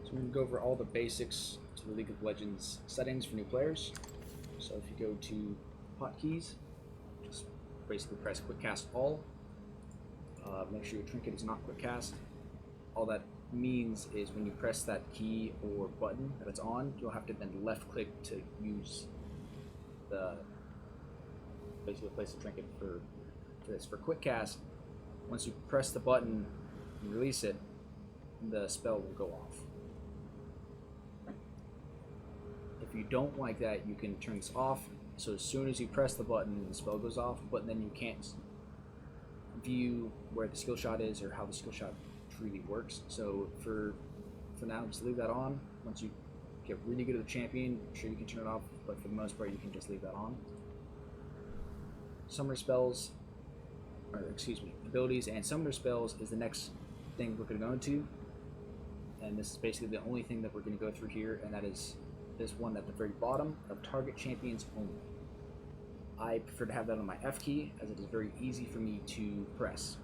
So we're going to go over all the basics to the League of Legends settings for new players. So if you go to hotkeys, just basically press quick cast all. Make sure your trinket is not quick cast. All that means is when you press that key or button that it's on, you'll have to then left click to use the basically place the trinket for this. For quick cast, once you press the button and release it, the spell will go off. If you don't like that, you can turn this off, so as soon as you press the button, the spell goes off, but then you can't view where the skill shot is or how the skill shot truly works. So for now, just leave that on. Once you get really good at the champion, sure you can turn it off, but for the most part you can just leave that on. Summoner spells, or excuse me, abilities and summoner spells is the next thing we're going to go into, and this is basically the only thing that we're going to go through here, and that is this one at the very bottom of target champions only. I prefer to have that on my F key, as it is very easy for me to press.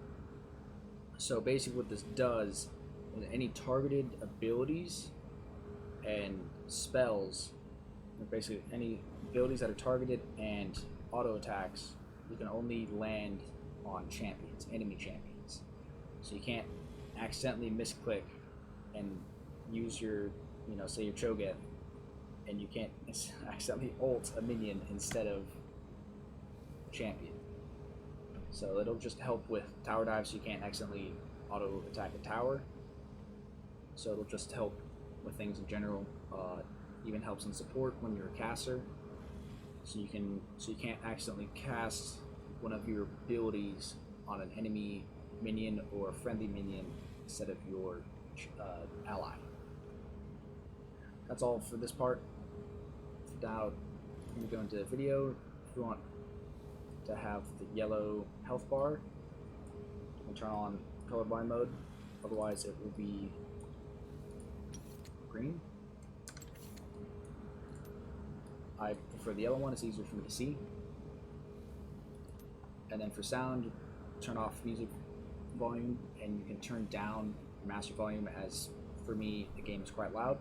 So basically what this does is any targeted abilities and spells, or basically any abilities that are targeted and auto attacks, you can only land on champions, enemy champions. So you can't accidentally misclick and use your, say your Cho'Gath, and you can't accidentally ult a minion instead of champion. So it'll just help with tower dives, so you can't accidentally auto attack a tower. So it'll just help with things in general. Even helps in support when you're a caster. So you can't accidentally cast one of your abilities on an enemy minion or a friendly minion instead of your ally. That's all for this part. Now I'm going to go into the video. If you want to have the yellow health bar, we'll turn on colorblind mode, otherwise it will be green. I prefer the yellow one, it's easier for me to see. And then for sound, turn off music volume, and you can turn down master volume, as for me the game is quite loud.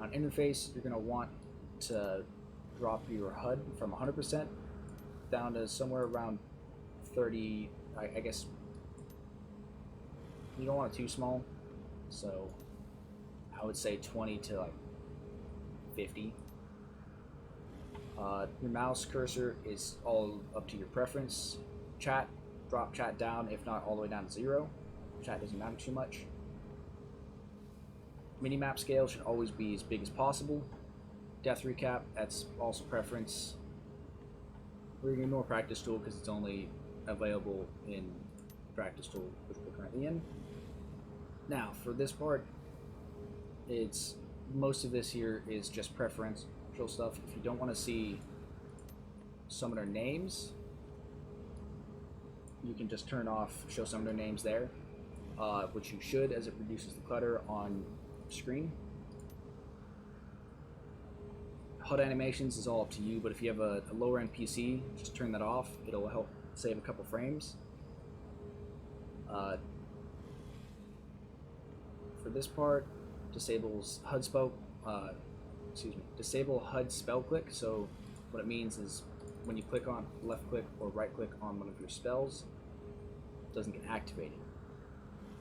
On interface, you're going to want to drop your HUD from 100% down to somewhere around 30. I guess you don't want it too small, so I would say 20 to like 50. Your mouse cursor is all up to your preference. Chat, drop chat down, if not all the way down to 0. Chat doesn't matter too much. Minimap scale should always be as big as possible. Death recap, that's also preference. We're going to ignore practice tool because it's only available in practice tool, which we're currently in. Now for this part, it's most of this here is just preferential stuff. If you don't want to see summoner names, you can just turn off show summoner names there, which you should, as it reduces the clutter on screen. HUD animations is all up to you, but if you have a lower end PC, just turn that off. It'll help save a couple frames. For this part, disables HUD spell. Disable HUD spell click. So what it means is when you click on left click or right click on one of your spells, it doesn't get activated.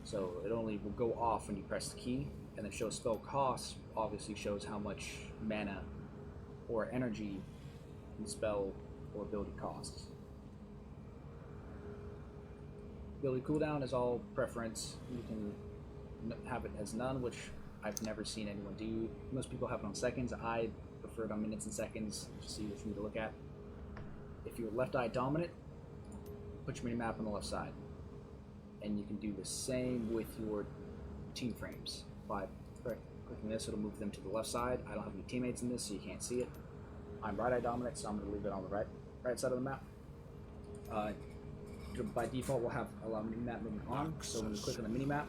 So it only will go off when you press the key, and then show spell costs obviously shows how much mana or energy the spell or ability costs. Ability cooldown is all preference. You can have it as none, which I've never seen anyone do. Most people have it on seconds. I prefer it on minutes and seconds, just easier for me to look at. If you're left eye dominant, put your minimap on the left side. And you can do the same with your team frames. By clicking this, it'll move them to the left side. I don't have any teammates in this, so you can't see it. I'm right eye dominant, so I'm going to leave it on the right side of the map. By default, we'll have allow minimap movement on, so when you click on the minimap,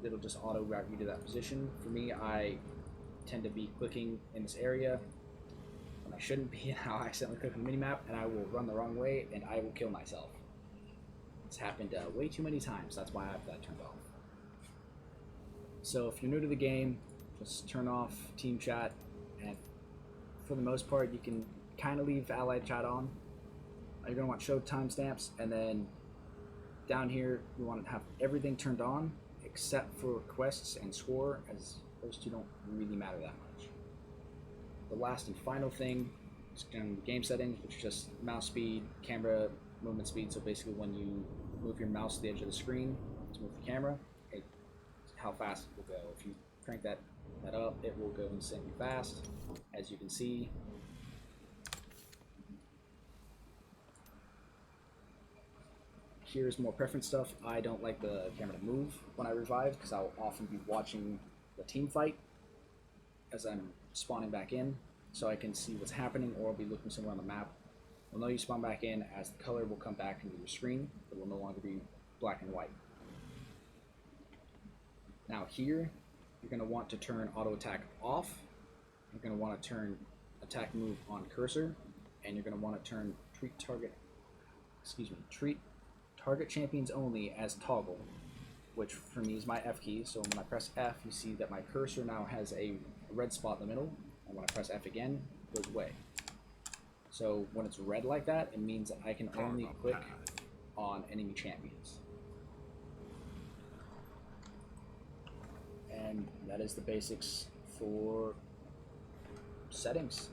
it'll just auto route you to that position. For me, I tend to be clicking in this area when I shouldn't be, and I'll accidentally click on the minimap, and I will run the wrong way, and I will kill myself. It's happened way too many times. That's why I have that turned off. So if you're new to the game, just turn off team chat, and for the most part, you can kind of leave allied chat on. You're going to want show timestamps, and then down here, you want to have everything turned on except for quests and score, as those two don't really matter that much. The last and final thing is the game settings, which is just mouse speed, camera movement speed. So basically, when you move your mouse to the edge of the screen to move the camera, how fast it will go. If you crank that up, it will go insanely fast, as you can see. Here's more preference stuff. I don't like the camera to move when I revive because I'll often be watching the team fight as I'm spawning back in, so I can see what's happening, or I'll be looking somewhere on the map. You'll know you spawn back in as the color will come back into your screen. It will no longer be black and white. Now here, you're going to want to turn auto attack off. You're going to want to turn attack move on cursor, and you're going to want to turn treat target champions only as toggle, which for me is my F key. So when I press F, you see that my cursor now has a red spot in the middle, and when I press F again, it goes away. So when it's red like that, it means that I can only click on enemy champions. And that is the basics for settings.